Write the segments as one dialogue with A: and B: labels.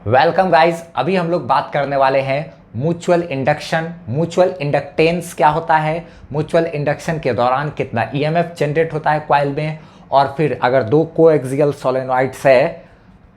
A: Welcome guys. अभी हम लोग बात करने वाले हैं म्यूचुअल इंडक्शन, म्यूचुअल इंडक्टेंस क्या होता है, म्यूचुअल इंडक्शन के दौरान कितना ईएमएफ जनरेट होता है कॉइल में, और फिर अगर दो कोएक्सियल सोलेनॉइड्स है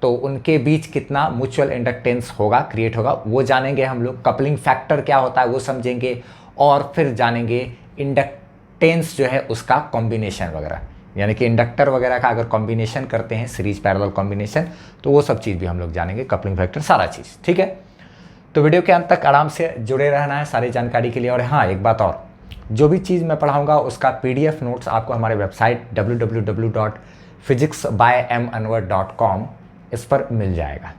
A: तो उनके बीच कितना म्यूचुअल इंडक्टेंस होगा, क्रिएट होगा, वो जानेंगे हम लोग। कपलिंग फैक्टर क्या होता है वो समझेंगे, और फिर जानेंगे इंडक्टेंस जो है उसका कॉम्बिनेशन वगैरह, यानी कि इंडक्टर वगैरह का अगर कॉम्बिनेशन करते हैं, सीरीज पैरेलल कॉम्बिनेशन, तो वो सब चीज़ भी हम लोग जानेंगे, कपलिंग फैक्टर सारा चीज़। ठीक है, तो वीडियो के अंत तक आराम से जुड़े रहना है सारी जानकारी के लिए। और हाँ, एक बात और, जो भी चीज़ मैं पढ़ाऊंगा उसका पीडीएफ नोट्स आपको हमारे वेबसाइट www.physicsbyamanwar.com इस पर मिल जाएगा।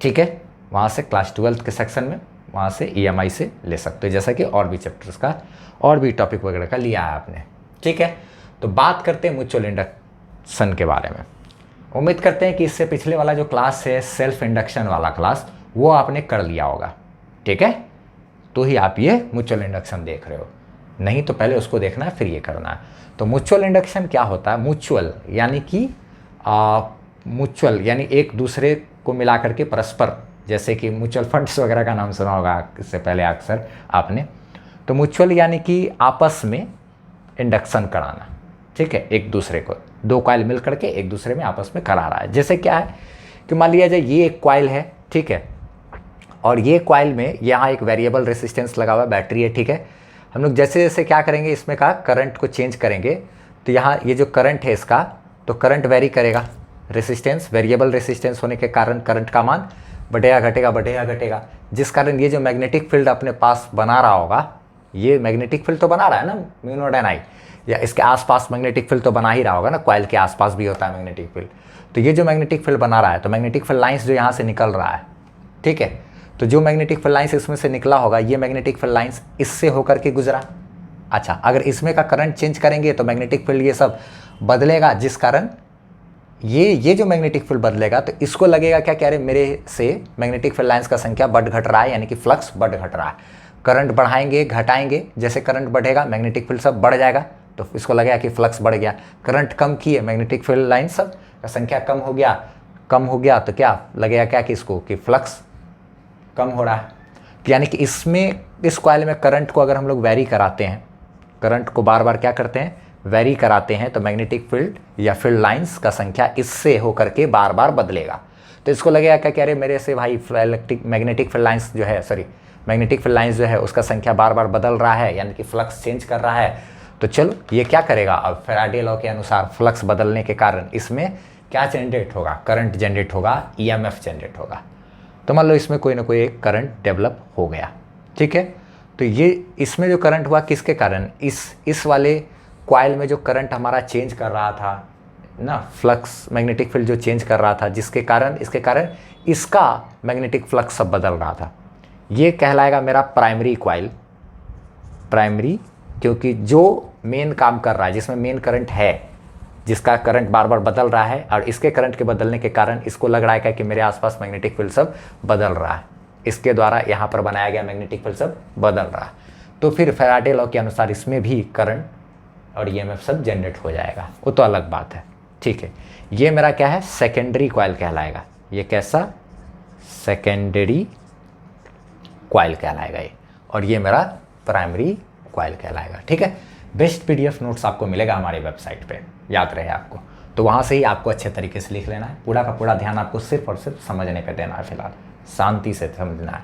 A: ठीक है, वहाँ से क्लास 12 के सेक्शन में वहाँ से ईएमआई से ले सकते हो, जैसा कि और भी चैप्टर्स का और भी टॉपिक वगैरह का लिया है आपने। ठीक है, तो बात करते हैं म्यूचुअल इंडक्शन के बारे में। उम्मीद करते हैं कि इससे पिछले वाला जो क्लास है, सेल्फ इंडक्शन वाला क्लास, वो आपने कर लिया होगा। ठीक है, तो ही आप ये म्यूचुअल इंडक्शन देख रहे हो, नहीं तो पहले उसको देखना है फिर ये करना है। तो म्यूचुअल इंडक्शन क्या होता है? म्यूचुअल यानी एक दूसरे को मिला करके परस्पर, जैसे कि म्यूचुअल फंड्स वगैरह का नाम सुना होगा इससे पहले अक्सर आपने। तो म्यूचुअल यानी कि आपस में इंडक्शन कराना। ठीक है, एक दूसरे को, दो कॉइल मिल करके एक दूसरे में आपस में करा रहा है। जैसे क्या है कि मान लिया जाए ये एक कॉइल है, ठीक है, और ये कॉइल में यहाँ एक वेरिएबल रेसिस्टेंस लगा हुआ है, बैटरी है। ठीक है, हम लोग जैसे जैसे क्या करेंगे, इसमें का करंट को चेंज करेंगे, तो यहाँ ये जो करंट है इसका, तो करंट वेरी करेगा, रेसिस्टेंस, वेरिएबल रेसिस्टेंस होने के कारण करंट का मान बढ़ेगा घटेगा बढ़ेगा घटेगा, जिस कारण ये जो मैग्नेटिक फील्ड अपने पास बना रहा होगा, ये मैग्नेटिक फील्ड तो बना रहा है ना म्यू नॉट एन आई, या इसके आसपास मैग्नेटिक फील्ड तो बना ही रहा होगा ना, कॉइल के आसपास भी होता है मैग्नेटिक फील्ड। तो ये जो मैग्नेटिक फील्ड बना रहा है, तो मैग्नेटिक फील्ड लाइंस जो यहाँ से निकल रहा है, ठीक है, तो जो मैग्नेटिक फील्ड लाइंस इसमें से निकला होगा, ये मैग्नेटिक फील्ड लाइंस इससे होकर के गुजरा। अच्छा, अगर इसमें का करंट चेंज करेंगे तो मैग्नेटिक फील्ड ये सब बदलेगा, जिस कारण ये जो मैग्नेटिक फील्ड बदलेगा, तो इसको लगेगा क्या, कह रहे मेरे से मैग्नेटिक फील्ड लाइंस का संख्या बढ़ घट रहा है, यानी कि फ्लक्स बढ़ घट रहा है। करंट बढ़ाएंगे घटाएंगे, जैसे करंट बढ़ेगा मैग्नेटिक फील्ड सब बढ़ जाएगा, तो इसको लगेगा कि फ्लक्स बढ़ गया। करंट कम किए, मैग्नेटिक फील्ड लाइन सब का संख्या कम हो गया, तो क्या लगेगा, क्या कि इसको कि फ्लक्स कम हो रहा है। तो यानी कि इसमें, इस कॉइल में करंट को अगर हम लोग वेरी कराते हैं, करंट को बार बार क्या करते हैं, वेरी कराते हैं, तो मैग्नेटिक फील्ड या फील्ड लाइंस का संख्या इससे होकर के बार बार बदलेगा। तो इसको लगेगा क्या, कह रहे मेरे से भाई मैग्नेटिक फील्ड लाइंस जो है, मैग्नेटिक फील्ड लाइंस जो है उसका संख्या बार बार बदल रहा है, यानी कि फ्लक्स चेंज कर रहा है। तो चलो ये क्या करेगा, अब फैराडे लॉ के अनुसार फ्लक्स बदलने के कारण इसमें क्या जनरेट होगा, करंट जनरेट होगा, ईएमएफ जनरेट होगा। तो मान लो इसमें कोई ना कोई एक करंट डेवलप हो गया। ठीक है, तो ये इसमें जो करंट हुआ किसके कारण, इस वाले कॉइल में जो करंट हमारा चेंज कर रहा था ना, फ्लक्स मैग्नेटिक फील्ड जो चेंज कर रहा था, इसके कारण इसका मैग्नेटिक फ्लक्स सब बदल रहा था। ये कहलाएगा मेरा प्राइमरी कॉइल, प्राइमरी, क्योंकि जो मेन काम कर रहा है, जिसमें मेन करंट है, जिसका करंट बार बार बदल रहा है, और इसके करंट के बदलने के कारण इसको लग रहा है कि मेरे आसपास मैग्नेटिक फील्ड सब बदल रहा है, इसके द्वारा यहाँ पर बनाया गया मैग्नेटिक फील्ड सब बदल रहा है। तो फिर फैराडे लॉ के अनुसार इसमें भी करंट और ईएमएफ सब जनरेट हो जाएगा, वो तो अलग बात है। ठीक है, ये मेरा क्या है, सेकेंडरी कॉइल कहलाएगा। ये कैसा, सेकेंडरी कॉइल कहलाएगा ये, और ये मेरा प्राइमरी कॉइल कहलाएगा। ठीक है, बेस्ट पीडीएफ नोट्स आपको मिलेगा हमारी वेबसाइट पे, याद रहे आपको, तो वहाँ से ही आपको अच्छे तरीके से लिख लेना है। पूरा का पूरा ध्यान आपको सिर्फ और सिर्फ समझने पे देना है, फिलहाल शांति से समझना है।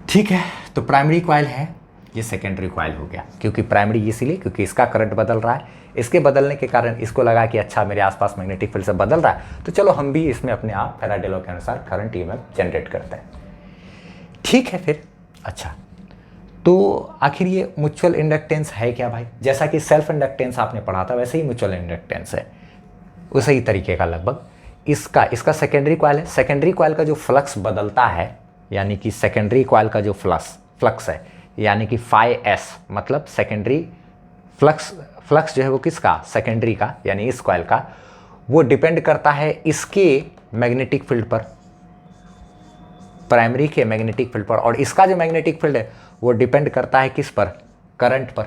A: ठीक है, तो प्राइमरी कॉइल है, ये सेकेंडरी कॉइल हो गया। क्योंकि प्राइमरी इसीलिए क्योंकि इसका करंट बदल रहा है, इसके बदलने के कारण इसको लगा कि अच्छा मेरे आसपास मैग्नेटिक फील्ड से बदल रहा है, तो चलो हम भी इसमें अपने आप फैराडे लॉ के अनुसार करंट ईएमएफ जनरेट करते हैं। ठीक है, फिर अच्छा, तो आखिर ये म्यूचुअल इंडक्टेंस है क्या भाई? जैसा कि सेल्फ इंडक्टेंस आपने पढ़ा था, वैसे ही म्यूचुअल इंडक्टेंस है, उसी ही तरीके का लगभग। इसका सेकेंडरी कॉइल है। सेकेंडरी कॉइल का जो फ्लक्स बदलता है, यानी कि सेकेंडरी कॉइल का जो फ्लक्स है, यानी कि φs, मतलब सेकेंडरी फ्लक्स जो है वो किसका, सेकेंडरी का, यानी इस कॉइल का, वो डिपेंड करता है इसके मैग्नेटिक फील्ड पर, प्राइमरी के मैग्नेटिक फील्ड पर, और इसका जो मैग्नेटिक फील्ड है वो डिपेंड करता है किस पर, करंट पर,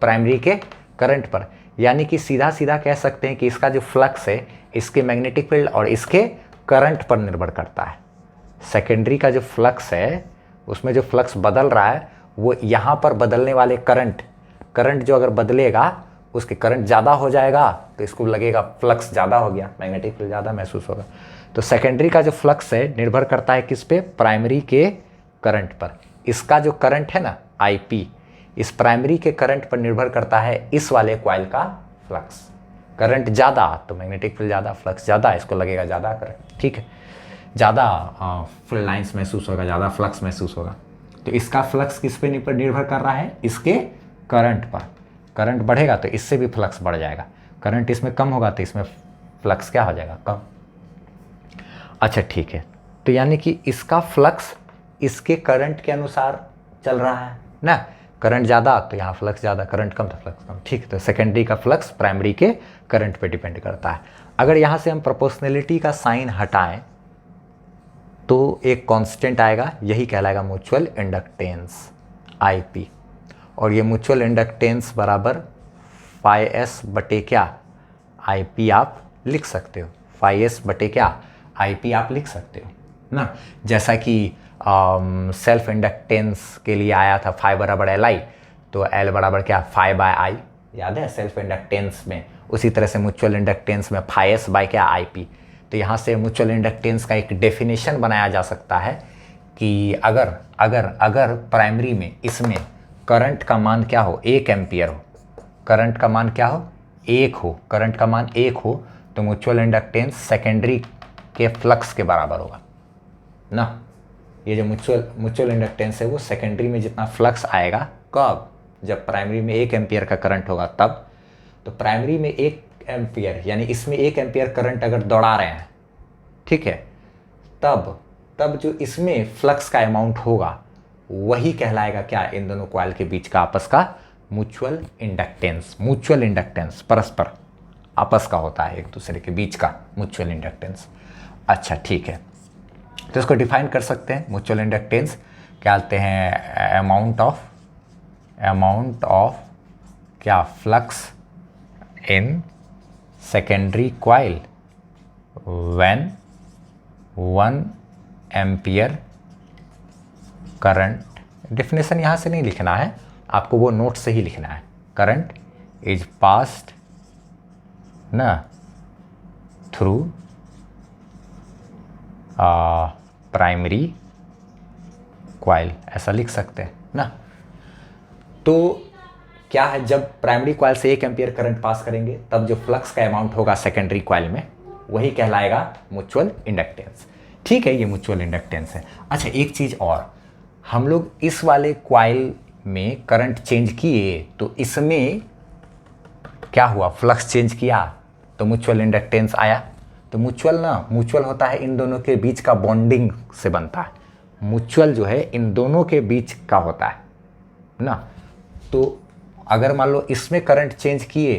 A: प्राइमरी के करंट पर। यानी कि सीधा सीधा कह सकते हैं कि इसका जो फ्लक्स है इसके मैग्नेटिक फील्ड और इसके करंट पर निर्भर करता है। सेकेंडरी का जो फ्लक्स है उसमें जो फ्लक्स बदल रहा है वो यहाँ पर बदलने वाले करंट जो अगर बदलेगा उसके करंट ज़्यादा हो जाएगा तो इसको लगेगा फ्लक्स ज़्यादा हो गया, मैग्नेटिक फील्ड ज़्यादा महसूस होगा। तो सेकेंडरी का जो फ्लक्स है निर्भर करता है किस पे, प्राइमरी के करंट पर। इसका जो करंट है ना IP, इस प्राइमरी के करंट पर निर्भर करता है इस वाले कॉइल का फ्लक्स। करंट ज़्यादा तो मैग्नेटिक फील्ड ज़्यादा, फ्लक्स ज़्यादा इसको लगेगा ज़्यादा करंट, ठीक है, ज़्यादा फील्ड लाइन्स महसूस होगा, ज़्यादा फ्लक्स महसूस होगा। तो इसका फ्लक्स किस पे निर्भर कर रहा है, इसके करंट पर। करंट बढ़ेगा तो इससे भी फ्लक्स बढ़ जाएगा, करंट इसमें कम होगा तो इसमें फ्लक्स क्या हो जाएगा, कम। अच्छा ठीक है, तो यानी कि इसका फ्लक्स इसके करंट के अनुसार चल रहा है ना, करंट ज़्यादा तो यहाँ फ्लक्स ज़्यादा, करंट कम तो फ्लक्स कम, ठीक है। तो सेकेंडरी का फ्लक्स प्राइमरी के करंट पे डिपेंड करता है। अगर यहाँ से हम प्रोपोर्शनलिटी का साइन हटाएं तो एक कांस्टेंट आएगा, यही कहलाएगा म्यूचुअल इंडक्टेंस IP। और ये म्यूचुअल इंडक्टेंस बराबर फाई एस बटे क्या IP आप लिख सकते हो, फाई एस बटे क्या IP आप लिख सकते हो ना। जैसा कि सेल्फ इंडक्टेंस के लिए आया था फाई बराबर LI, तो L बराबर क्या फाई बाय I, याद है सेल्फ इंडक्टेंस में। उसी तरह से म्यूचुअल इंडक्टेंस में फाई एस बाय क्या IP। तो यहाँ से म्यूचुअल इंडक्टेंस का एक डेफिनेशन बनाया जा सकता है कि अगर अगर अगर प्राइमरी में इसमें करंट का मान क्या हो, 1 एम्पियर हो, करंट का मान क्या हो 1 हो, करंट का मान 1 हो, तो म्यूचुअल इंडक्टेंस सेकेंडरी के फ्लक्स के बराबर होगा ना। ये जो म्यूचुअल इंडक्टेंस है वो सेकेंडरी में जितना फ्लक्स आएगा, कब, जब प्राइमरी में 1 एम्पियर का करंट होगा तब। तो प्राइमरी में 1 एम्पियर यानी इसमें 1 एम्पियर करंट अगर दौड़ा रहे हैं, ठीक है, तब जो इसमें फ्लक्स का अमाउंट होगा वही कहलाएगा क्या, इन दोनों कॉइल के बीच का आपस का म्यूचुअल इंडक्टेंस। म्यूचुअल इंडक्टेंस परस्पर आपस का होता है, एक दूसरे के बीच का म्यूचुअल इंडक्टेंस। अच्छा ठीक है, तो इसको डिफाइन कर सकते हैं। म्यूचुअल इंडक्टेंस क्या कहते हैं, अमाउंट ऑफ क्या flux in secondary coil when 1 ampere current. Definition यहाँ से नहीं लिखना है, आपको वो नोट से ही लिखना है। करंट इज पास्ड ना थ्रू प्राइमरी कॉइल, ऐसा लिख सकते हैं ना। तो क्या है, जब प्राइमरी कॉइल से 1 एम्पियर करंट पास करेंगे तब जो फ्लक्स का अमाउंट होगा सेकेंडरी कॉइल में वही कहलाएगा म्यूचुअल इंडक्टेंस, ठीक है। ये म्यूचुअल इंडक्टेंस है। अच्छा एक चीज़ और, हम लोग इस वाले कॉइल में करंट चेंज किए तो इसमें क्या हुआ, फ्लक्स चेंज किया तो म्यूचुअल इंडक्टेंस आया। तो म्यूचुअल होता है इन दोनों के बीच का बॉन्डिंग से बनता है। म्यूचुअल जो है इन दोनों के बीच का होता है ना। तो अगर मान लो इसमें करंट चेंज किए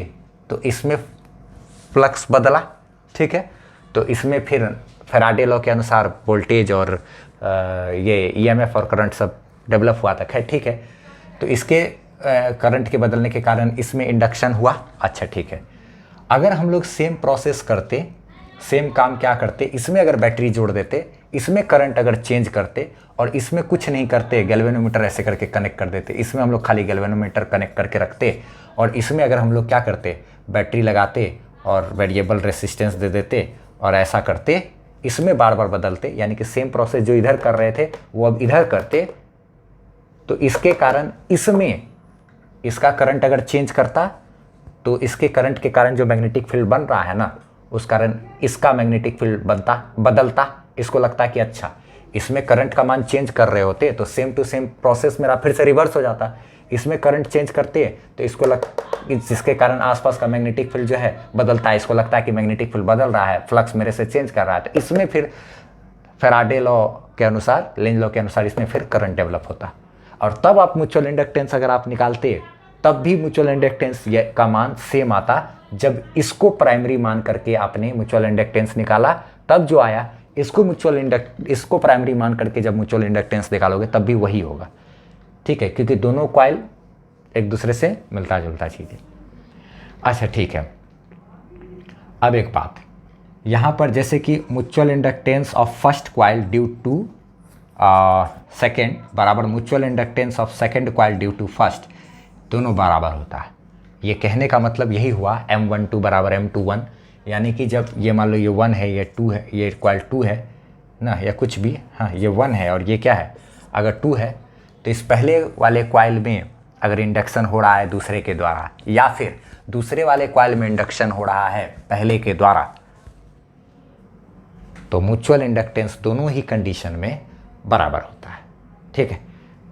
A: तो इसमें फ्लक्स बदला, ठीक है, तो इसमें फिर फैराडे लॉ के अनुसार वोल्टेज और ये EMF और करंट सब डेवलप हुआ था, खैर ठीक है। तो इसके करंट के बदलने के कारण इसमें इंडक्शन हुआ। अच्छा ठीक है, अगर हम लोग सेम प्रोसेस करते, सेम काम क्या करते, इसमें अगर बैटरी जोड़ देते, इसमें करंट अगर चेंज करते और इसमें कुछ नहीं करते, गैल्वेनोमीटर ऐसे करके कनेक्ट कर देते, इसमें हम लोग खाली गैल्वेनोमीटर कनेक्ट करके रखते और इसमें अगर हम लोग क्या करते, बैटरी लगाते और वेरिएबल रेसिस्टेंस दे देते और ऐसा करते, इसमें बार बार बदलते, यानी कि सेम प्रोसेस जो इधर कर रहे थे वो अब इधर करते, तो इसके कारण इसमें इसका करंट अगर चेंज करता तो इसके करंट के कारण जो मैग्नेटिक फील्ड बन रहा है ना, उस कारण इसका मैग्नेटिक फील्ड बदलता। इसको लगता कि अच्छा इसमें करंट का मान चेंज कर रहे होते तो सेम टू सेम प्रोसेस मेरा फिर से रिवर्स हो जाता। इसमें करंट चेंज करते तो इसको जिसके कारण आसपास का मैग्नेटिक फील्ड जो है बदलता है, इसको लगता है कि मैग्नेटिक फील्ड बदल रहा है, फ्लक्स मेरे से चेंज कर रहा है, तो इसमें फिर फैराडे लॉ के अनुसार, लेंज लॉ के अनुसार इसमें फिर करंट डेवलप होता। और तब आप म्यूचुअल इंडक्टेंस अगर आप निकालते तब भी म्यूचुअल इंडक्टेंस का मान सेम आता। जब इसको प्राइमरी मान करके आपने म्यूचुअल इंडक्टेंस निकाला तब जो आया, इसको प्राइमरी मान करके जब म्यूचुअल इंडक्टेंस निकालोगे तब भी वही होगा, ठीक है, क्योंकि दोनों कॉइल एक दूसरे से मिलता जुलता चीज़ है। अच्छा ठीक है, अब एक बात यहाँ पर, जैसे कि mutual inductance of first coil due to second बराबर mutual inductance of second coil due to first, दोनों बराबर होता है। ये कहने का मतलब यही हुआ M12 बराबर M21, यानी कि जब ये मान लो ये 1 है, ये 2 है, ये कॉइल 2 है ना, या कुछ भी, हाँ ये 1 है और ये क्या है, अगर 2 है तो इस पहले वाले कॉइल में अगर इंडक्शन हो रहा है दूसरे के द्वारा, या फिर दूसरे वाले कॉइल में इंडक्शन हो रहा है पहले के द्वारा, तो म्यूचुअल इंडक्टेंस दोनों ही कंडीशन में बराबर होता है। ठीक है,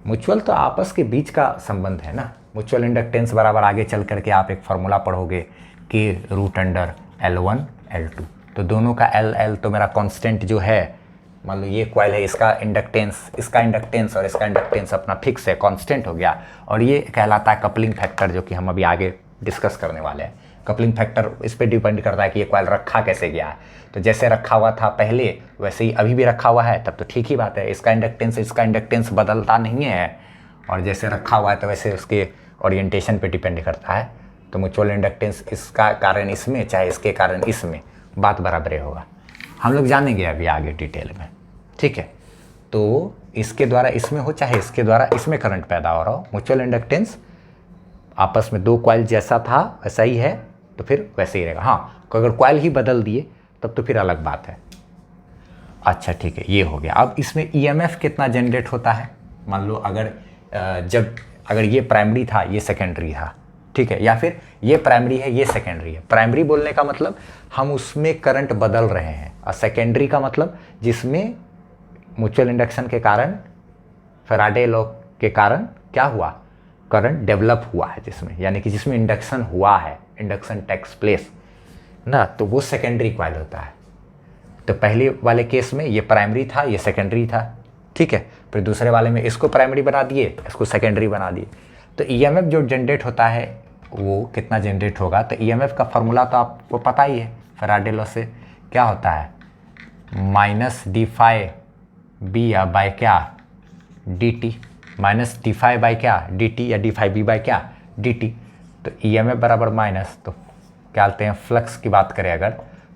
A: म्यूचुअल तो आपस के बीच का संबंध है ना। म्यूचुअल इंडक्टेंस बराबर आगे चल करके आप एक फार्मूला पढ़ोगे कि √L1 L2, तो दोनों का L तो मेरा कांस्टेंट जो है, मान लो ये कॉइल है, इसका इंडक्टेंस और इसका इंडक्टेंस अपना फिक्स है, कांस्टेंट हो गया, और ये कहलाता है कपलिंग फैक्टर, जो कि हम अभी आगे डिस्कस करने वाले हैं। कपलिंग फैक्टर इस पर डिपेंड करता है कि ये कॉइल रखा कैसे गया है, तो जैसे रखा हुआ था पहले वैसे ही अभी भी रखा हुआ है, तब तो ठीक ही बात है, इसका इंडक्टेंस बदलता नहीं है, और जैसे रखा हुआ है तो वैसे उसके ओरिएंटेशन पे डिपेंड करता है। तो म्यूचुअल इंडक्टेंस इसका कारण इसमें, चाहे इसके कारण इसमें, बात बराबर होगा। हम लोग जानेंगे अभी आगे डिटेल में। ठीक है, तो इसके द्वारा इसमें हो चाहे इसके द्वारा इसमें करंट पैदा हो रहा हो, म्यूचुअल इंडक्टेंस आपस में दो कॉइल जैसा था वैसा ही है, तो फिर वैसे ही रहेगा। हाँ, अगर कॉइल ही बदल दिए तब तो फिर अलग बात है। अच्छा ठीक है, ये हो गया। अब इसमें ईएमएफ कितना जनरेट होता है, मान लो अगर ये प्राइमरी था ये सेकेंडरी था, ठीक है, या फिर ये प्राइमरी है ये सेकेंडरी है। प्राइमरी बोलने का मतलब हम उसमें करंट बदल रहे हैं, और सेकेंडरी का मतलब जिसमें म्यूचुअल इंडक्शन के कारण, फैराडे लॉ के कारण क्या हुआ, करंट डेवलप हुआ है जिसमें, यानी कि जिसमें इंडक्शन हुआ है, इंडक्शन टेक्स प्लेस ना, तो वो सेकेंडरी कॉइल होता है। तो पहले वाले केस में ये प्राइमरी था ये सेकेंडरी था, ठीक है, फिर दूसरे वाले में इसको प्राइमरी बना दिए इसको सेकेंडरी बना दिए। तो ईएमएफ जो जनरेट होता है वो कितना जनरेट होगा, तो ईएमएफ का फॉर्मूला तो आपको पता ही है, फैराडे लॉ से क्या होता है, माइनस डी फाई बी या बाय क्या d t, minus d phi by क्या डी टी, या डी फाई बी बाय क्या डी टी। तो ईएमएफ बराबर माइनस, तो क्या बोलते हैं, फ्लक्स की बात करें अगर,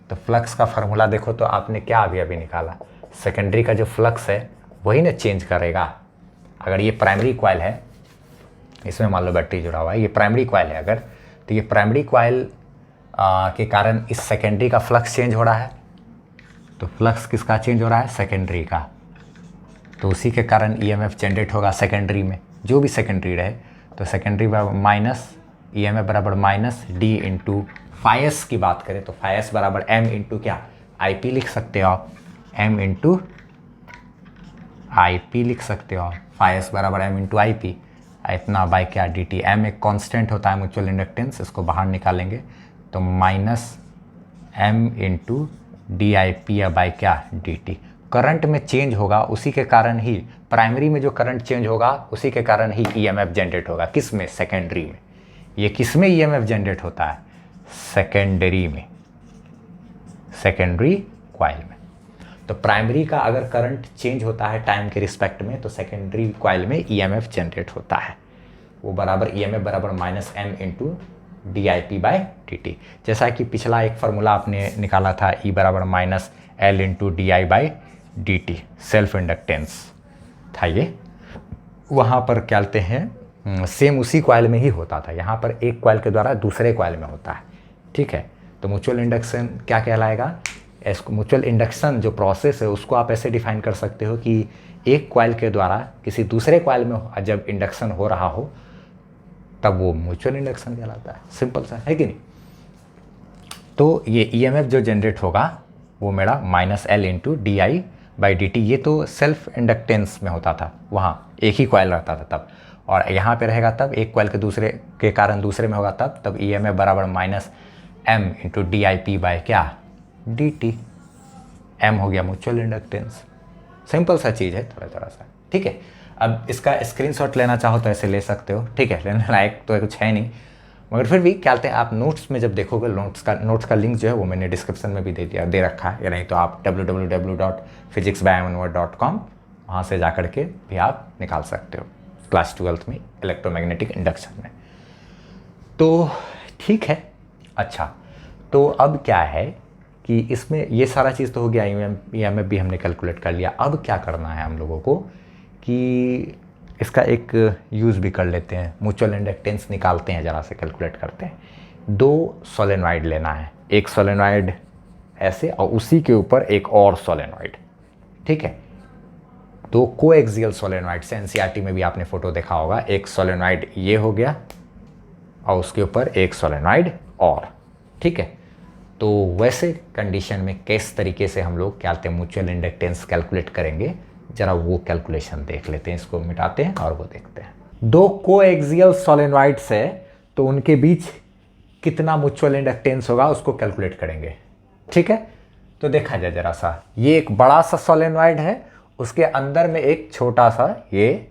A: तो फ्लक्स का फार्मूला देखो तो आपने क्या अभी निकाला, सेकेंडरी का जो फ्लक्स है वही ना चेंज करेगा। अगर ये प्राइमरी कॉइल है, इसमें मान लो बैटरी जुड़ा हुआ है, ये प्राइमरी कॉइल है अगर, तो ये प्राइमरी कॉइल के कारण इस सेकेंडरी का फ्लक्स चेंज हो रहा है। तो फ्लक्स किसका चेंज हो रहा है, सेकेंडरी का, तो उसी के कारण ईएमएफ जनरेट होगा सेकेंडरी में, जो भी सेकेंडरी रहे। तो सेकेंडरी बराबर माइनस ईएमएफ बराबर माइनस डी इंटू फाइस की बात करें तो फाइस बराबर एम इंटू क्या आई पी लिख सकते हो आप, एम इंटू आई पी लिख सकते हो आप, फाइस बराबर एम इंटू आई पी, इतना बाय क्या डी टी। एम एक कांस्टेंट होता है म्यूचुअल इंडक्टेंस, इसको बाहर निकालेंगे तो minus M into d I p या बाय क्या डी टी। करंट में चेंज होगा उसी के कारण ही, प्राइमरी में जो करंट चेंज होगा उसी के कारण ही ईएमएफ जनरेट होगा, किस में, सेकेंडरी में। ये किस में ईएमएफ जनरेट होता है, सेकेंडरी में, सेकेंडरी कॉइल में। तो प्राइमरी का अगर करंट चेंज होता है टाइम के रिस्पेक्ट में, तो सेकेंडरी कॉइल में ईएमएफ जनरेट होता है, वो बराबर ईएमएफ बराबर minus M into d I p by d t. जैसा कि पिछला एक फार्मूला आपने निकाला था, ई बराबर minus L into d I by d T, self inductance था ये, वहाँ पर क्या कहते हैं, सेम उसी कॉइल में ही होता था, यहाँ पर एक कॉइल के द्वारा दूसरे कॉइल में होता है, ठीक है। तो म्यूचुअल इंडक्शन क्या कहलाएगा, इसको म्यूचुअल इंडक्शन जो प्रोसेस है उसको आप ऐसे डिफाइन कर सकते हो कि एक कॉइल के द्वारा किसी दूसरे कॉइल में जब इंडक्शन हो रहा हो तब वो म्यूचुअल इंडक्शन कहलाता है, सिंपल सा है कि नहीं। तो ये ईएमएफ जो जनरेट होगा वो मेरा minus L into d I by d T, ये तो सेल्फ इंडक्टेंस में होता था, वहाँ एक ही कॉइल रहता था तब, और यहाँ पे रहेगा तब एक कॉइल के दूसरे के कारण दूसरे में होगा तब ईएमएफ बराबर minus M into d I p by क्या डी टी, एम हो गया म्यूचुअल इंडक्टेंस, सिंपल सा चीज़ है थोड़ा सा, ठीक है। अब इसका स्क्रीनशॉट लेना चाहो तो ऐसे ले सकते हो, ठीक है, लेने लायक तो कुछ है नहीं, मगर फिर भी क्या कहते हैं, आप नोट्स में जब देखोगे नोट्स का लिंक जो है वो मैंने डिस्क्रिप्शन में भी दे रखा है, या नहीं तो आप www.physicsbyamanwar.com वहाँ से जा कर के भी आप निकाल सकते हो, क्लास 12th में इलेक्ट्रोमैग्नेटिक इंडक्शन में। तो ठीक है, अच्छा तो अब क्या है कि इसमें ये सारा चीज़ तो हो गया, EMF भी हमने कैलकुलेट कर लिया। अब क्या करना है हम लोगों को कि इसका एक यूज़ भी कर लेते हैं, म्यूचुअल इंडक्टेंस निकालते हैं, ज़रा से कैलकुलेट करते हैं। 2 सोलेनॉइड लेना है, एक सोलेनॉइड ऐसे और उसी के ऊपर एक और सोलेनॉइड, ठीक है। 2 कोएक्सियल सोलेनॉइड से NCERT में भी आपने फोटो देखा होगा, एक सोलेनॉइड ये हो गया और उसके ऊपर एक सोलेनॉइड और, ठीक है। तो वैसे कंडीशन में किस तरीके से हम लोग क्या कहते हैं म्यूचुअल इंडक्टेंस कैलकुलेट करेंगे, जरा वो कैलकुलेशन देख लेते हैं। इसको मिटाते हैं और वो देखते हैं। 2 कोएक्सियल सोलेनॉइड्स है तो उनके बीच कितना म्यूचुअल इंडक्टेंस होगा उसको कैलकुलेट करेंगे, ठीक है। तो देखा जाए जरा सा, ये एक बड़ा सा सोलेनॉइड है, उसके अंदर में एक छोटा सा ये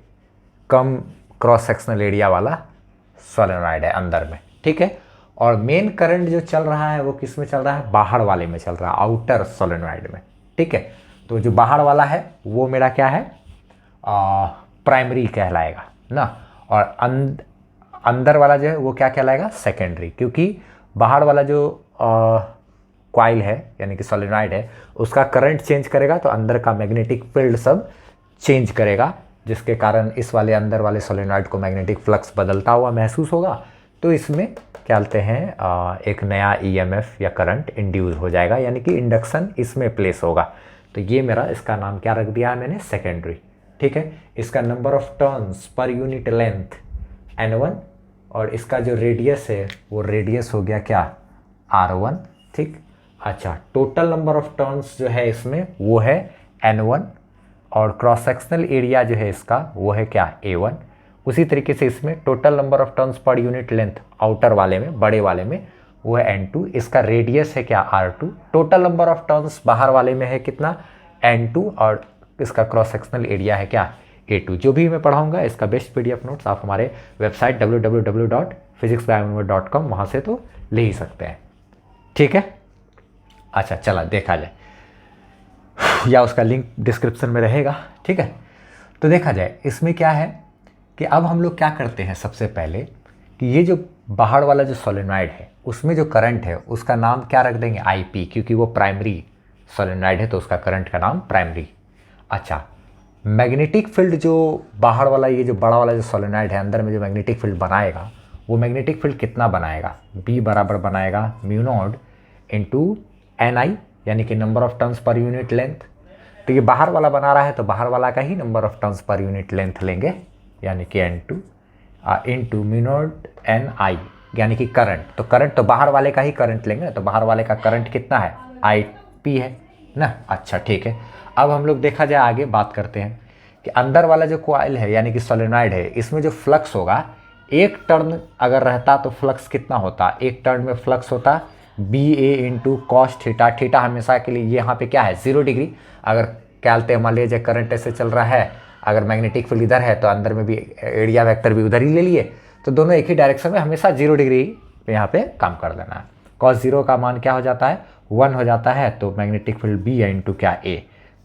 A: कम क्रॉस सेक्शनल एरिया वाला सोलेनॉइड है अंदर में, ठीक है। और मेन करंट जो चल रहा है वो किस में चल रहा है, बाहर वाले में चल रहा है, आउटर सोलेनॉइड में, ठीक है। तो जो बाहर वाला है वो मेरा क्या है, प्राइमरी कहलाएगा ना, और अंदर वाला जो है वो क्या कहलाएगा, सेकेंडरी। क्योंकि बाहर वाला जो कॉइल है यानी कि सोलेनॉइड है उसका करंट चेंज करेगा तो अंदर का मैग्नेटिक फील्ड सब चेंज करेगा, जिसके कारण इस वाले अंदर वाले सोलेनॉइड को मैग्नेटिक फ्लक्स बदलता हुआ महसूस होगा। तो इसमें क्या कहते हैं एक नया EMF या करंट इंड्यूस हो जाएगा, यानी कि इंडक्शन इसमें प्लेस होगा। तो ये मेरा इसका नाम क्या रख दिया है मैंने, सेकेंडरी, ठीक है। इसका number of turns per unit length N1 और इसका जो रेडियस है वो रेडियस हो गया क्या, R1, ठीक। अच्छा, टोटल नंबर ऑफ टर्न्स जो है इसमें वो है N1 और क्रॉस सेक्शनल एरिया जो है इसका वो है क्या, A1। उसी तरीके से इसमें total number of turns per unit length outer वाले में, बड़े वाले में वो है N2, इसका रेडियस है क्या, R2। Total number of turns बाहर वाले में है कितना, N2 और इसका क्रॉस सेक्शनल एरिया है क्या, A2। जो भी मैं पढ़ाऊंगा इसका बेस्ट PDF नोट्स आप हमारे वेबसाइट www.physicsbyomemory.com वहाँ से तो ले ही सकते हैं, ठीक है। अच्छा चला देखा जाए, या उसका लिंक डिस्क्रिप्शन में रहेगा, ठीक है। तो देखा जाए इसमें क्या है कि अब हम लोग क्या करते हैं, सबसे पहले कि ये जो बाहर वाला जो सोलेनॉइड है उसमें जो करंट है उसका नाम क्या रख देंगे, IP, क्योंकि वो प्राइमरी सोलेनॉइड है तो उसका करंट का नाम प्राइमरी। अच्छा, मैग्नेटिक फील्ड जो बाहर वाला ये जो बड़ा वाला जो सोलेनॉइड है अंदर में जो मैग्नेटिक फील्ड बनाएगा वो मैग्नेटिक फील्ड कितना बनाएगा, B बराबर बनाएगा म्यू नॉट इंटू NI, यानी कि number of turns per unit length. तो ये बाहर वाला बना रहा है तो बाहर वाला का ही number of turns per unit length लेंगे, यानी कि N2 into mu naught NI, यानी कि करंट। तो करंट तो बाहर वाले का ही करंट लेंगे, तो बाहर वाले का करंट कितना है, IP है ना। अच्छा ठीक है, अब हम लोग देखा जाए आगे बात करते हैं कि अंदर वाला जो कॉइल है यानी कि सोलेनॉइड है इसमें जो फ्लक्स होगा, एक टर्न अगर रहता तो फ्लक्स कितना होता, एक टर्न में फ्लक्स होता BA into cos theta. Theta हमेशा के लिए यहाँ पे क्या है, 0 डिग्री। अगर क्या बोलते हैं, मान लीजिए करंट ऐसे चल रहा है, अगर मैग्नेटिक फील्ड इधर है तो अंदर में भी एरिया वेक्टर भी उधर ही ले लिए, तो दोनों एक ही डायरेक्शन में हमेशा 0 डिग्री पे यहाँ पे काम कर देना है। कॉस 0 का मान क्या हो जाता है, 1 हो जाता है, तो मैग्नेटिक फील्ड B इंटू क्या A।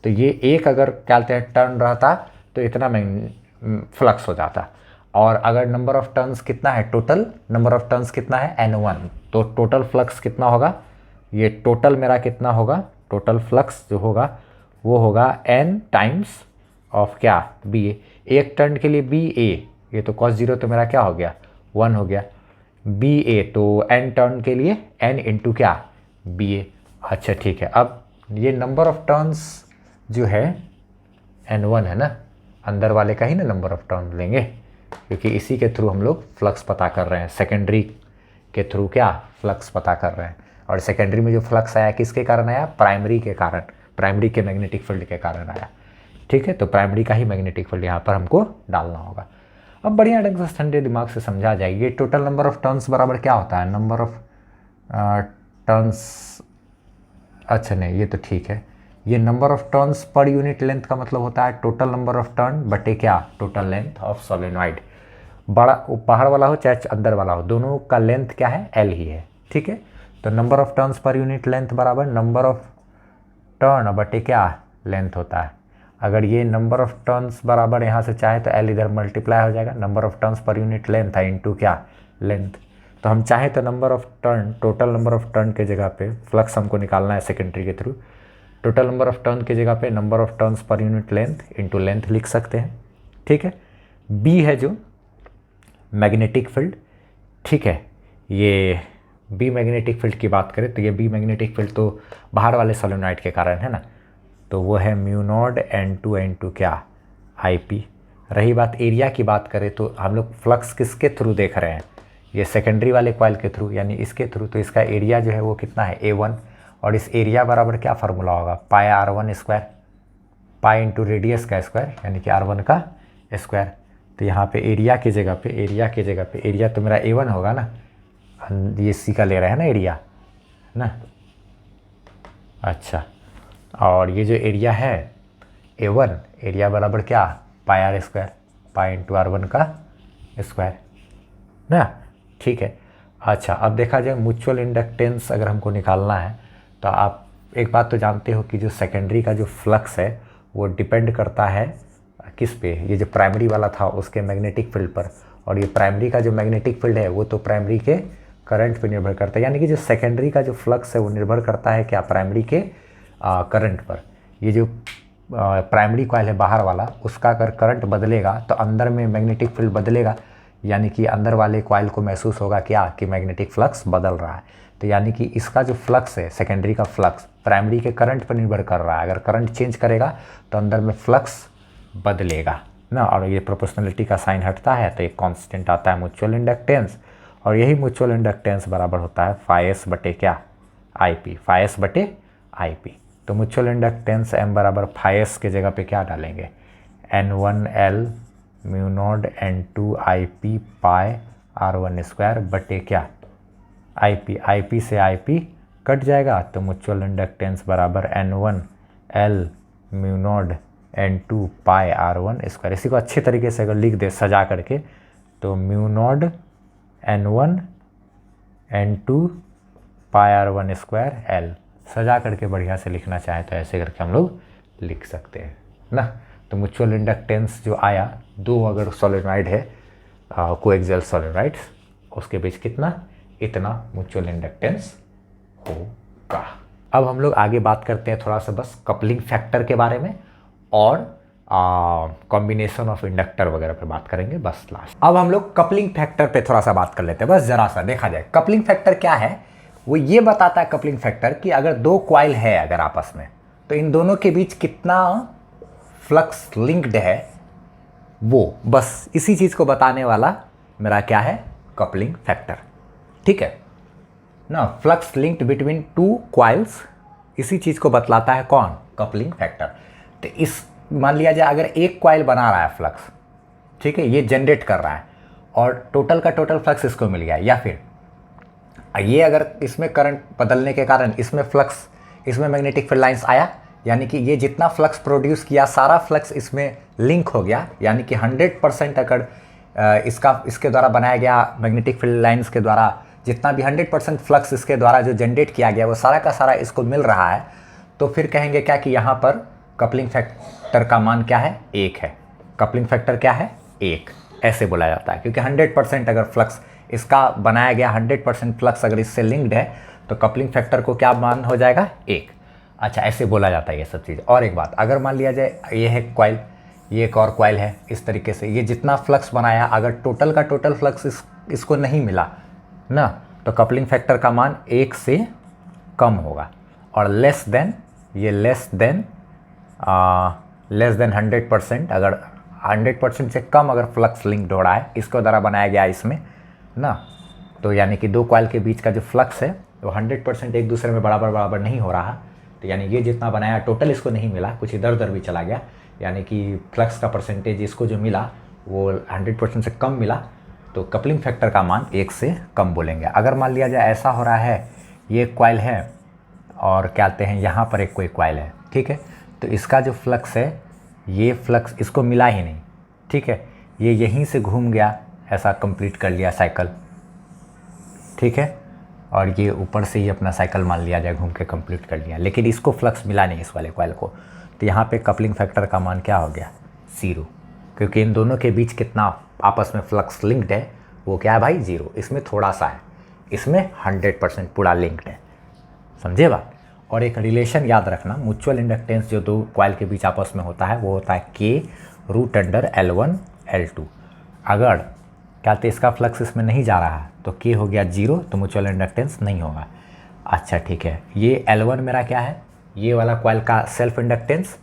A: तो ये एक अगर क्या बोलते हैं टर्न रहता तो इतना फ्लक्स हो जाता। और अगर नंबर ऑफ टर्न्स कितना है, टोटल नंबर ऑफ टर्न्स कितना है N1, तो टोटल फ्लक्स कितना होगा, ये टोटल मेरा कितना होगा, टोटल फ्लक्स जो होगा वो होगा N टाइम्स ऑफ क्या, BA। एक टर्न के लिए BA, ये तो cos 0 तो मेरा क्या हो गया, 1 हो गया, BA तो N टर्न के लिए N इंटू क्या, BA। अच्छा ठीक है, अब ये नंबर ऑफ टर्न्स जो है N1 है ना, अंदर वाले का ही ना नंबर ऑफ टर्न लेंगे, क्योंकि इसी के थ्रू हम लोग फ्लक्स पता कर रहे हैं, सेकेंडरी के थ्रू क्या फ्लक्स पता कर रहे हैं। और सेकेंडरी में जो फ्लक्स आया किसके कारण आया, प्राइमरी के कारण, प्राइमरी के मैग्नेटिक फील्ड के कारण आया, ठीक है। तो प्राइमरी का ही मैग्नेटिक फील्ड यहाँ पर हमको डालना होगा। अब बढ़िया ढंग से ठंडे दिमाग से समझा जाएगी, ये टोटल नंबर ऑफ टर्न्स बराबर क्या होता है, नंबर ऑफ टर्न्स, अच्छा नहीं ये तो ठीक है, ये number of turns per unit length का मतलब होता है टोटल नंबर ऑफ टर्न बटे क्या, टोटल लेंथ ऑफ सोलेनॉइड। बड़ा बाहर वाला हो चाहे अंदर वाला हो, दोनों का लेंथ क्या है, L ही है, ठीक है। तो number of turns per unit length बराबर नंबर ऑफ टर्न बटे क्या, लेंथ होता है। अगर ये नंबर ऑफ टर्न्स बराबर यहाँ से चाहे तो L इधर मल्टीप्लाई हो जाएगा, number of turns per unit length है इंटू क्या, लेंथ। तो हम चाहें तो number of turn, total number of turn के जगह पे फ्लक्स हमको निकालना है सेकेंडरी के through, total number of turn की जगह पे number of turns per unit length into length लिख सकते हैं। ठीक है, बी है जो मैग्नेटिक फील्ड। ठीक है, ये बी मैग्नेटिक फील्ड की बात करें तो ये बी मैग्नेटिक फील्ड तो बाहर वाले सोलेनोइड के कारण है ना, तो वो है म्यू नॉट N2 क्या आई पी। रही बात एरिया की बात करें तो हम लोग फ्लक्स किसके थ्रू देख रहे हैं, ये सेकेंडरी वाले कॉइल के थ्रू यानी इसके थ्रू, तो इसका एरिया जो है वो कितना है A1, और इस एरिया बराबर क्या फार्मूला होगा पाई R1 square, pi into radius का स्क्वायर यानी कि R1 का स्क्वायर। तो यहाँ पे एरिया की जगह पे एरिया तो मेरा A1 होगा ना, ये सी का ले रहे हैं ना एरिया ना। अच्छा, और ये जो एरिया है A1, एरिया बराबर क्या पाई R square, pi into R1 का स्क्वायर ना। ठीक है, अच्छा अब देखा जाए म्यूचुअल इंडक्टेंस अगर हमको निकालना है तो आप एक बात तो जानते हो कि जो सेकेंडरी का जो फ्लक्स है वो डिपेंड करता है किस पे, ये जो प्राइमरी वाला था उसके मैग्नेटिक फील्ड पर, और ये प्राइमरी का जो मैग्नेटिक फील्ड है वो तो प्राइमरी के करंट पे निर्भर करता है, यानी कि जो सेकेंडरी का जो फ्लक्स है वो निर्भर करता है क्या प्राइमरी के करंट पर। ये जो प्राइमरी कॉइल है बाहर वाला, उसका अगर करंट बदलेगा तो अंदर में मैग्नेटिक फील्ड बदलेगा, यानी कि अंदर वाले कॉइल को महसूस होगा क्या कि मैग्नेटिक फ्लक्स बदल रहा है। तो यानी कि इसका जो फ्लक्स है सेकेंडरी का फ्लक्स प्राइमरी के करंट पर निर्भर कर रहा है, अगर करंट चेंज करेगा तो अंदर में फ्लक्स बदलेगा ना, और ये प्रोपोर्शनलिटी का साइन हटता है तो एक कांस्टेंट आता है म्यूचुअल इंडक्टेंस, और यही म्यूचुअल इंडक्टेंस बराबर होता है फाई एस बटे क्या आई पी, फाई एस बटे आई पी। तो म्यूचुअल इंडक्टेंस m बराबर फाई एस के जगह पे क्या डालेंगे N1L mu naught N2 I P pi R1 square बटे क्या आई पी से आई पी कट जाएगा, तो म्यूचुअल इंडक्टेंस बराबर N1L म्यू नॉट N2 पाई R1 स्क्वायर। इसी को अच्छे तरीके से अगर लिख दे सजा करके तो म्यू नॉट N1 N2 पाई R1 स्क्वायर L, सजा करके बढ़िया से लिखना चाहे तो ऐसे करके हम लोग लिख सकते हैं ना। तो म्यूचुअल इंडक्टेंस जो आया, दो अगर सोलेनोइड है कोएक्सियल सोलेनोइड्स, उसके बीच कितना इतना म्यूचुअल इंडक्टेंस होगा। अब हम लोग आगे बात करते हैं थोड़ा सा बस कपलिंग फैक्टर के बारे में, और कॉम्बिनेशन ऑफ इंडक्टर वगैरह पे बात करेंगे बस लास्ट। अब हम लोग कपलिंग फैक्टर पे थोड़ा सा बात कर लेते हैं बस जरा सा। देखा जाए कपलिंग फैक्टर क्या है, वो ये बताता है कपलिंग फैक्टर कि अगर दो कॉइल है अगर आपस में, तो इन दोनों के बीच कितना फ्लक्स लिंक्ड है, वो बस इसी चीज़ को बताने वाला मेरा क्या है कपलिंग फैक्टर। ठीक है ना, flux linked between two coils, इसी चीज़ को बतलाता है कौन कपलिंग फैक्टर। तो इस मान लिया जाए अगर एक कॉइल बना रहा है फ्लक्स, ठीक है, ये जनरेट कर रहा है और टोटल का टोटल फ्लक्स इसको मिल गया, या फिर ये अगर इसमें करंट बदलने के कारण इसमें फ्लक्स, इसमें मैग्नेटिक फील्ड लाइंस आया, यानी कि ये जितना फ्लक्स प्रोड्यूस किया सारा फ्लक्स इसमें लिंक हो गया, यानी कि 100% अगर इसके द्वारा बनाया गया मैग्नेटिक फील्ड लाइंस के द्वारा जितना भी 100% फ्लक्स इसके द्वारा जो जनरेट किया गया वो सारा का सारा इसको मिल रहा है, तो फिर कहेंगे क्या कि यहाँ पर कपलिंग फैक्टर का मान क्या है 1 है। कपलिंग फैक्टर क्या है 1, ऐसे बोला जाता है, क्योंकि 100% अगर फ्लक्स इसका बनाया गया 100% फ्लक्स अगर इससे लिंक्ड है तो कपलिंग फैक्टर को क्या मान हो जाएगा 1। अच्छा, ऐसे बोला जाता है ये सब चीज़। और एक बात, अगर मान लिया जाए ये है कॉइल, ये एक और कॉइल है, इस तरीके से ये जितना फ्लक्स बनाया अगर टोटल का टोटल फ्लक्स इसको नहीं मिला ना, तो कपलिंग फैक्टर का मान 1 से कम होगा, और लेस देन 100%, अगर 100% से कम अगर फ्लक्स लिंक्ड हो रहा है इसको द्वारा बनाया गया इसमें ना, तो यानी कि दो कॉइल के बीच का जो फ्लक्स है वो 100% एक दूसरे में बराबर नहीं हो रहा, तो यानी ये जितना बनाया टोटल इसको नहीं मिला, कुछ इधर उधर भी चला गया, यानी कि फ्लक्स का परसेंटेज इसको जो मिला वो 100% से कम मिला, तो कपलिंग फैक्टर का मान 1 से कम बोलेंगे। अगर मान लिया जाए ऐसा हो रहा है, ये कॉइल है और क्या कहते हैं यहाँ पर एक कोई कॉइल है, ठीक है, तो इसका जो फ्लक्स है ये फ्लक्स इसको मिला ही नहीं, ठीक है, ये यहीं से घूम गया, ऐसा कंप्लीट कर लिया साइकिल, ठीक है, और ये ऊपर से ही अपना साइकिल मान लिया जाए घूम के कंप्लीट कर लिया, लेकिन इसको फ्लक्स मिला नहीं इस वाले कॉइल को, तो यहाँ पे कपलिंग फैक्टर का मान क्या हो गया 0, क्योंकि इन दोनों के बीच कितना आपस में फ्लक्स लिंक्ड है वो क्या है भाई 0, इसमें थोड़ा सा है, इसमें 100% पूरा लिंक्ड है, समझे बात। और एक रिलेशन याद रखना, म्यूचुअल इंडक्टेंस जो दो कॉइल के बीच आपस में होता है वो होता है K√L1 L2। अगर क्या तो इसका फ्लक्स इसमें नहीं जा रहा है तो K हो गया 0, तो म्यूचुअल इंडक्टेंस नहीं होगा। अच्छा ठीक है, ये L1 मेरा क्या है, ये वाला कॉइल का सेल्फ इंडक्टेंस,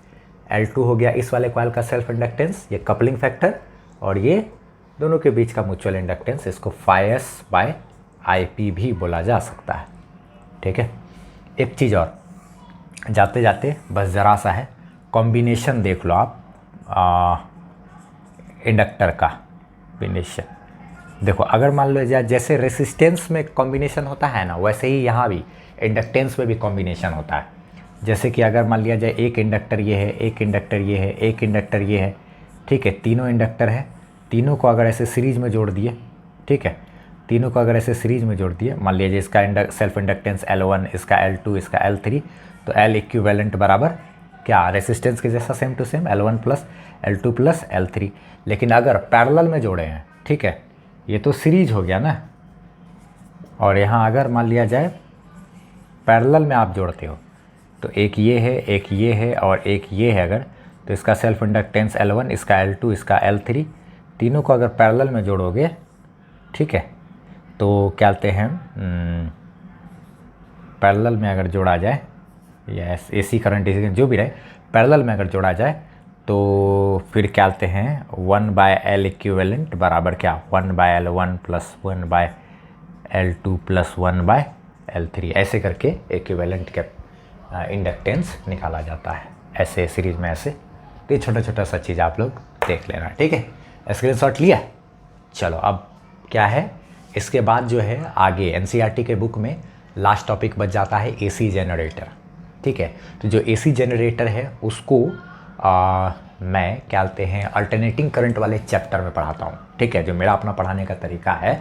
A: L2 हो गया इस वाले कॉइल का सेल्फ इंडक्टेंस, ये कपलिंग फैक्टर, और ये दोनों के बीच का म्यूचुअल इंडक्टेंस, इसको ϕS/IP भी बोला जा सकता है। ठीक है, एक चीज़ और जाते जाते बस ज़रा सा है, कॉम्बिनेशन देख लो आप इंडक्टर का कॉम्बिनेशन। देखो अगर मान लो जैसे रेसिस्टेंस में कॉम्बिनेशन होता है ना, वैसे ही यहाँ भी इंडक्टेंस में भी कॉम्बिनेशन होता है। जैसे कि अगर मान लिया जाए एक इंडक्टर ये है, एक इंडक्टर ये है, एक इंडक्टर ये है, ठीक है, तीनों इंडक्टर है, तीनों को अगर ऐसे सीरीज में जोड़ दिए, ठीक है, तीनों को अगर ऐसे सीरीज में जोड़ दिए, मान लीजिए इसका सेल्फ इंडक्टेंस L1, इसका L2, इसका L3, तो L इक्विवेलेंट बराबर क्या, रेसिस्टेंस के जैसा same to same L1 plus L2 plus L3। लेकिन अगर पैरेलल में जोड़े हैं, ठीक है, ये तो सीरीज हो गया ना, और यहाँ अगर मान लिया जाए पैरेलल में आप जोड़ते हो तो एक ये है, एक ये है और एक ये है, अगर तो इसका सेल्फ इंडक्टेंस L1, इसका L2, इसका L3, तीनों को अगर पैरेलल में जोड़ोगे, ठीक है, तो क्या कहते हैं, पैरेलल में अगर जोड़ा जाए या AC करंट जो भी रहे, पैरेलल में अगर जोड़ा जाए तो फिर क्या कहते हैं 1/L इक्विवेलेंट बराबर क्या, 1/L1 plus 1/L2 plus 1/L3, ऐसे करके इक्विवेलेंट के इंडक्टेंस निकाला जाता है, ऐसे सीरीज में ऐसे। तो ये छोटा छोटा सा चीज़ आप लोग देख लेना, ठीक है, स्क्रीनशॉट लिया। चलो अब क्या है, इसके बाद जो है आगे NCERT के बुक में लास्ट टॉपिक बच जाता है AC जनरेटर। ठीक है, तो जो AC जनरेटर है उसको मैं क्या कहते हैं अल्टरनेटिंग करंट वाले चैप्टर में पढ़ाता हूँ। ठीक है, जो मेरा अपना पढ़ाने का तरीका है,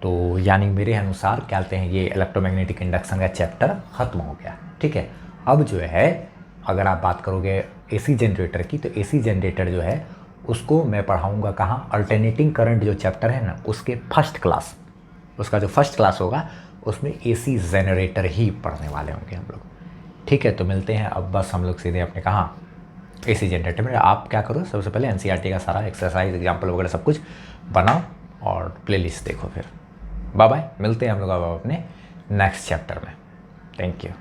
A: तो यानी मेरे अनुसार क्या कहते हैं ये इलेक्ट्रोमैग्नेटिक इंडक्शन का चैप्टर ख़त्म हो गया। ठीक है, अब जो है अगर आप बात करोगे AC जनरेटर की, तो AC जनरेटर जो है उसको मैं पढ़ाऊँगा कहाँ, अल्टरनेटिंग करंट जो चैप्टर है ना उसके फर्स्ट क्लास, उसका जो फर्स्ट क्लास होगा उसमें AC जनरेटर ही पढ़ने वाले होंगे हम लोग। ठीक है, तो मिलते हैं अब, बस हम लोग सीधे अपने कहाँ AC जनरेटर में। आप क्या करो, सबसे पहले NCERT का सारा एक्सरसाइज एग्जाम्पल वगैरह सब कुछ बनाओ और प्लेलिस्ट देखो, फिर बाय बाय, मिलते हैं हम लोग अब अपने नेक्स्ट चैप्टर में। Thank you.